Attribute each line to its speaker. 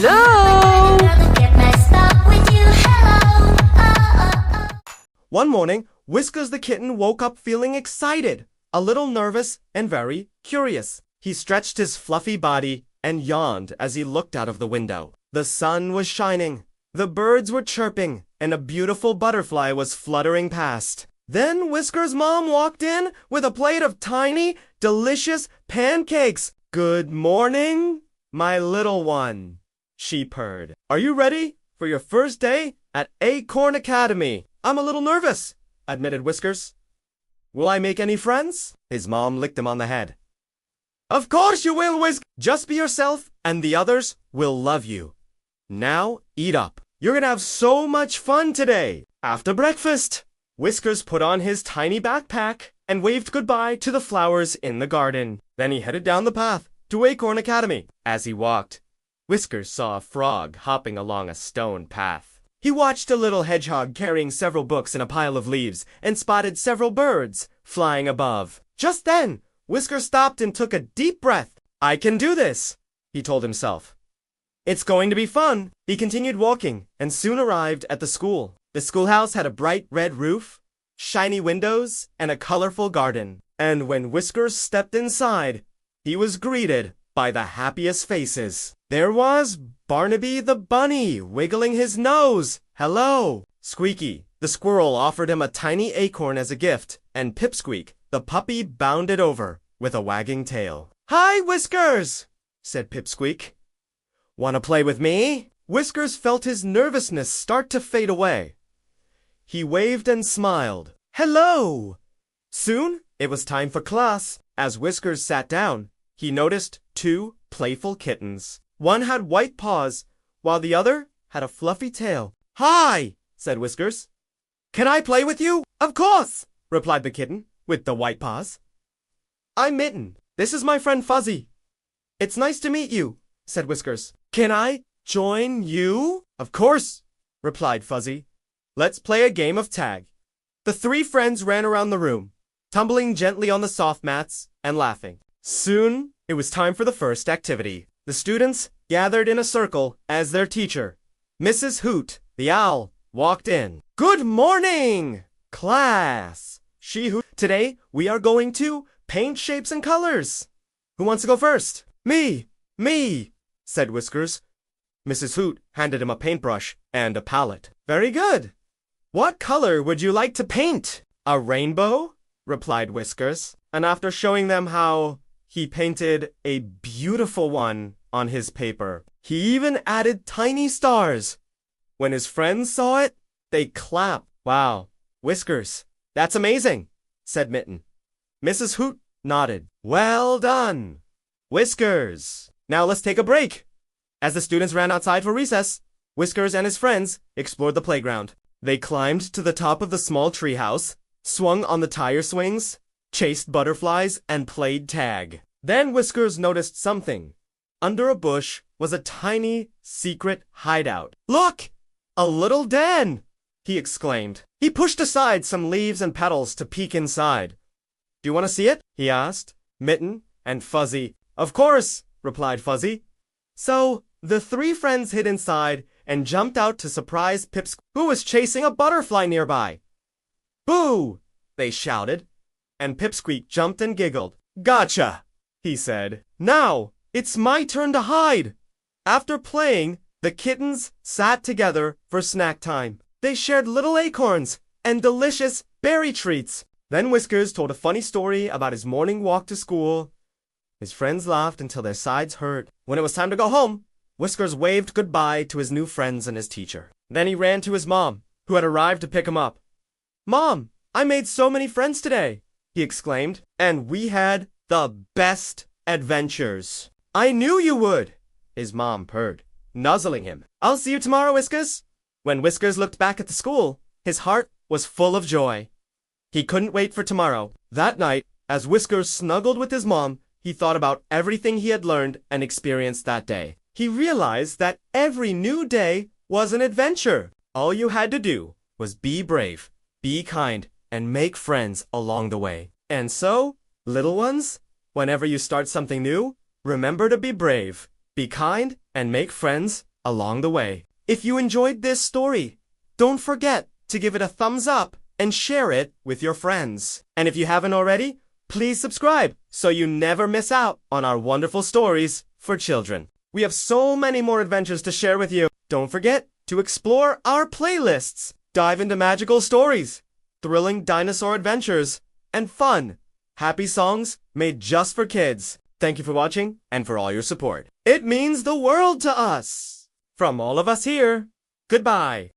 Speaker 1: Hello!
Speaker 2: One morning, Whiskers the kitten woke up feeling excited, a little nervous, and very curious. He stretched his fluffy body and yawned as he looked out of the window. The sun was shining, the birds were chirping, and a beautiful butterfly was fluttering past. Then Whiskers' mom walked in with a plate of tiny, delicious pancakes. "Good morning, my little one," she purred. "Are you ready for your first day at Acorn Academy?" "I'm a little nervous," admitted Whiskers. "Will I make any friends?" His mom licked him on the head. "Of course you will, Just be yourself, and the others will love you. Now eat up. You're gonna have so much fun today." After breakfast, Whiskers put on his tiny backpack and waved goodbye to the flowers in the garden. Then he headed down the path to Acorn Academy. As he walked, Whiskers saw a frog hopping along a stone path. He watched a little hedgehog carrying several books in a pile of leaves and spotted several birds flying above. Just then, Whiskers stopped and took a deep breath. "I can do this," he told himself. "It's going to be fun." He continued walking and soon arrived at the school. The schoolhouse had a bright red roof, shiny windows, and a colorful garden. And when Whiskers stepped inside, he was greeted by the happiest faces. There was Barnaby the bunny wiggling his nose. "Hello." Squeaky, the squirrel, offered him a tiny acorn as a gift, and Pipsqueak, the puppy, bounded over with a wagging tail. "Hi, Whiskers," said Pipsqueak. "Want to play with me?" Whiskers felt his nervousness start to fade away. He waved and smiled. "Hello." Soon it was time for class. As Whiskers sat down, he noticed two playful kittens. One had white paws, while the other had a fluffy tail. "Hi," said Whiskers. "Can I play with you?" "Of course," replied the kitten with the white paws. "I'm Mitten. This is my friend Fuzzy." "It's nice to meet you," said Whiskers. "Can I join you?" "Of course," replied Fuzzy. "Let's play a game of tag." The three friends ran around the room, tumbling gently on the soft mats and laughing. Soon it was time for the first activity. The students gathered in a circle as their teacher, Mrs. Hoot, the owl, walked in. "Good morning, class," she hooted. "Today we are going to paint shapes and colors. Who wants to go first?" Me, said Whiskers. Mrs. Hoot handed him a paintbrush and a palette. "Very good. What color would you like to paint?" "A rainbow," replied Whiskers. And after showing them how he painted a beautiful one on his paper, he even added tiny stars. When his friends saw it, they clapped. "Wow, Whiskers, that's amazing," said Mitten. Mrs. Hoot nodded. "Well done, Whiskers. Now let's take a break." As the students ran outside for recess, Whiskers and his friends explored the playground. They climbed to the top of the small treehouse, swung on the tire swings, chased butterflies, and played tag. Then Whiskers noticed something. Under a bush was a tiny, secret hideout. "Look! A little den!" he exclaimed. He pushed aside some leaves and petals to peek inside. "Do you want to see it?" he asked Mitten and Fuzzy. "Of course," replied Fuzzy. So the three friends hid inside and jumped out to surprise Pips, who was chasing a butterfly nearby. "Boo!" they shouted, and Pipsqueak jumped and giggled. "Gotcha!" he said. "Now it's my turn to hide." After playing, the kittens sat together for snack time. They shared little acorns and delicious berry treats. Then Whiskers told a funny story about his morning walk to school. His friends laughed until their sides hurt. When it was time to go home, Whiskers waved goodbye to his new friends and his teacher. Then he ran to his mom, who had arrived to pick him up. "Mom, I made so many friends today," he exclaimed, "and we had the best adventures." "I knew you would," his mom purred, nuzzling him. "I'll see you tomorrow, Whiskers." When Whiskers looked back at the school, his heart was full of joy. He couldn't wait for tomorrow. That night, as Whiskers snuggled with his mom, he thought about everything he had learned and experienced that day. He realized that every new day was an adventure. All you had to do was be brave, be kind, and make friends along the way. And so, little ones, whenever you start something new, remember to be brave, be kind, and make friends along the way. If you enjoyed this story, don't forget to give it a thumbs up and share it with your friends. And if you haven't already, please subscribe so you never miss out on our wonderful stories for children. We have so many more adventures to share with you. Don't forget to explore our playlists, dive into magical stories, thrilling dinosaur adventures, and fun, happy songs made just for kids. Thank you for watching and for all your support. It means the world to us. From all of us here, goodbye.